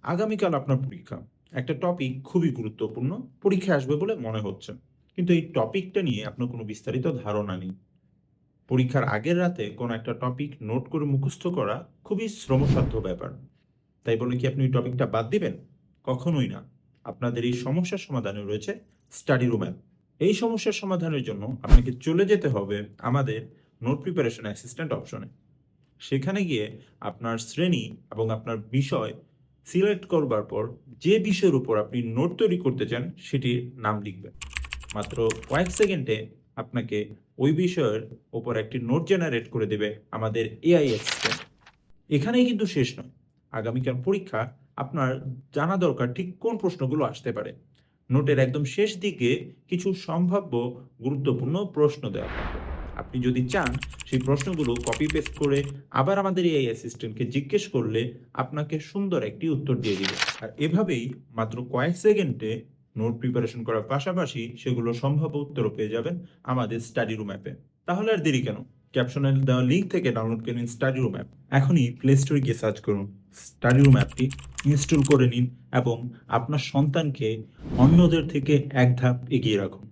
আগামীকাল আপনার পরীক্ষা। একটা টপিক খুবই গুরুত্বপূর্ণ। পরীক্ষায় আসবে বলে মনে হচ্ছে। কিন্তু এই টপিকটা নিয়ে আপনার কোনো বিস্তারিত ধারণা নেই। পরীক্ষার আগের রাতে কোনো একটা টপিক নোট করে মুখস্থ করা খুবই শ্রমসাধ্য ব্যাপার। তাই বলে কি আপনি ওই টপিকটা বাদ দিবেন? কখনোই না। আপনাদের এই সমস্যার সমাধানে রয়েছে স্টাডি রুম অ্যাপ। এই সমস্যার সমাধানের জন্য আপনাকে চলে যেতে হবে আমাদের নোট প্রিপারেশন অ্যাসিস্ট্যান্ট অপশনে। সেখানে গিয়ে আপনার শ্রেণী এবং আপনার বিষয় সিলেক্ট করবার পর যে বিষয়ের উপর আপনি নোট তৈরি করতে চান সেটির নাম লিখবেন। মাত্র কয়েক সেকেন্ডে আপনাকে ওই বিষয়ের উপর একটি নোট জেনারেট করে দেবে আমাদের এআই অ্যাসিস্ট্যান্ট। এখানেই কিন্তু শেষ নয়। আগামীকাল পরীক্ষা আপনার জানা দরকার ঠিক কোন প্রশ্নগুলো আসতে পারে। নোটের একদম শেষ দিকে কিছু সম্ভাব্য গুরুত্বপূর্ণ প্রশ্ন দেওয়া থাকবে। আপনি যদি চান সেই প্রশ্নগুলো কপি পেস্ট করে আবার আমাদের এই অ্যাসিস্ট্যান্টকে জিজ্ঞেস করলে আপনাকে সুন্দর একটি উত্তর দিয়ে দিবে। আর এভাবেই মাত্র কয়েক সেকেন্ডে নোট প্রিপারেশন করার পাশাপাশি সেগুলো সম্ভাব্য উত্তরও পেয়ে যাবেন আমাদের স্টাডি রুম অ্যাপে। তাহলে আর দেরি কেন? ক্যাপশনে দেওয়া লিঙ্ক থেকে ডাউনলোড করে নিন স্টাডি রুম অ্যাপ। এখনই প্লে স্টোরে গিয়ে সার্চ করুন স্টাডি রুম অ্যাপটি, ইনস্টল করে নিন এবং আপনার সন্তানকে অন্যদের থেকে এক ধাপ এগিয়ে রাখুন।